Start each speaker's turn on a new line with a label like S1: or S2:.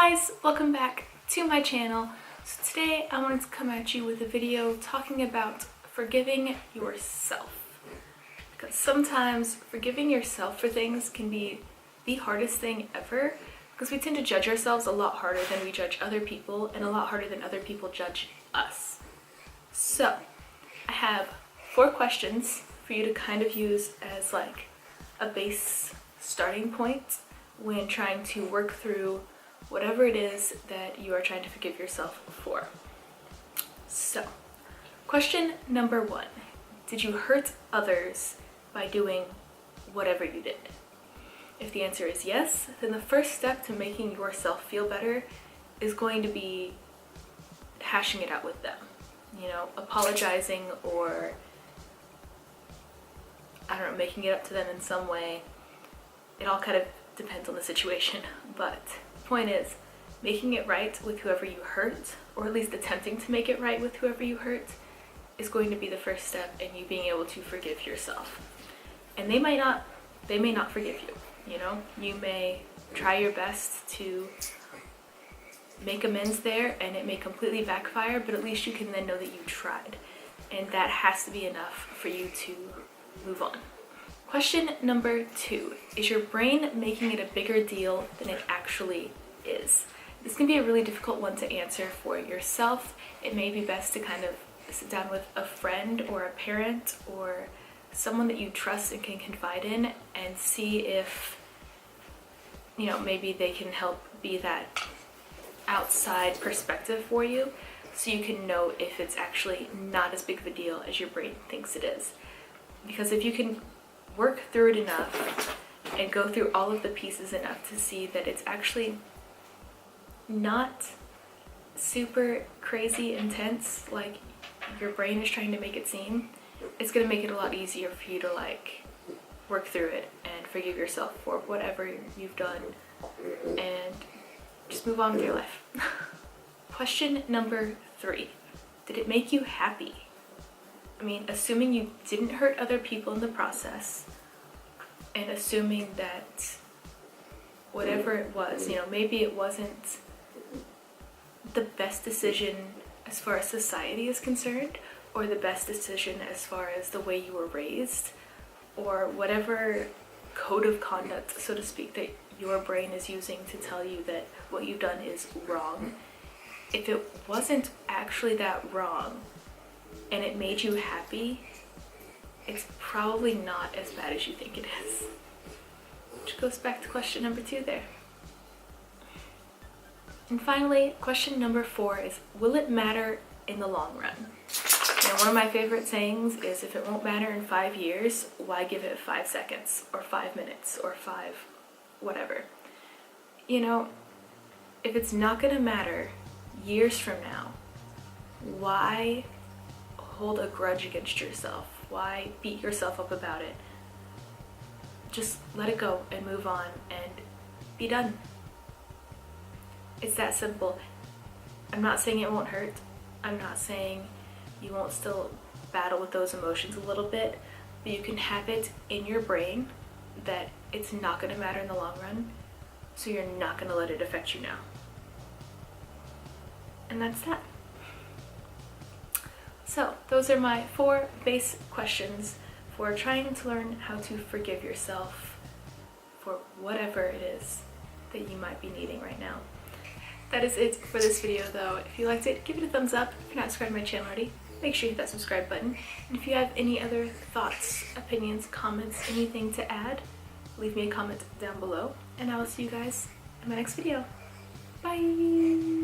S1: guys, welcome back to my channel. So today I wanted to come at you with a video talking about forgiving yourself. Because sometimes forgiving yourself for things can be the hardest thing ever, because we tend to judge ourselves a lot harder than we judge other people, and a lot harder than other people judge us. So I have 4 questions for you to kind of use as like a base starting point when trying to work through whatever it is that you are trying to forgive yourself for. So, question number 1. Did you hurt others by doing whatever you did? If the answer is yes, then the first step to making yourself feel better is going to be hashing it out with them. You know, apologizing or, I don't know, making it up to them in some way. It all kind of depends on the situation, but the point is making it right with whoever you hurt, or at least attempting to make it right with whoever you hurt, is going to be the first step in you being able to forgive yourself. And they may not forgive you, you know? You may try your best to make amends there and it may completely backfire, but at least you can then know that you tried. And that has to be enough for you to move on. Question number 2, is your brain making it a bigger deal than it actually is? This can be a really difficult one to answer for yourself. It may be best to kind of sit down with a friend or a parent or someone that you trust and can confide in and see if, you know, maybe they can help be that outside perspective for you, so you can know if it's actually not as big of a deal as your brain thinks it is. Because if you can work through it enough and go through all of the pieces enough to see that it's actually not super crazy intense like your brain is trying to make it seem, it's going to make it a lot easier for you to like work through it and forgive yourself for whatever you've done and just move on with your life. Question number 3, did it make you happy? I mean, assuming you didn't hurt other people in the process, and assuming that whatever it was, you know, maybe it wasn't the best decision as far as society is concerned, or the best decision as far as the way you were raised, or whatever code of conduct, so to speak, that your brain is using to tell you that what you've done is wrong. If it wasn't actually that wrong, and it made you happy, it's probably not as bad as you think it is. Which goes back to question number 2 there. And finally, question number 4 is, will it matter in the long run? You know, one of my favorite sayings is, if it won't matter in 5 years, why give it 5 seconds, or 5 minutes, or 5 whatever? You know, if it's not gonna matter years from now, why hold a grudge against yourself? Why beat yourself up about it? Just let it go and move on and be done. It's that simple. I'm not saying it won't hurt. I'm not saying you won't still battle with those emotions a little bit, but you can have it in your brain that it's not going to matter in the long run, so you're not going to let it affect you now. And that's that. So those are my 4 base questions for trying to learn how to forgive yourself for whatever it is that you might be needing right now. That is it for this video though. If you liked it, give it a thumbs up. If you're not subscribed to my channel already, make sure you hit that subscribe button. And if you have any other thoughts, opinions, comments, anything to add, leave me a comment down below. And I will see you guys in my next video. Bye!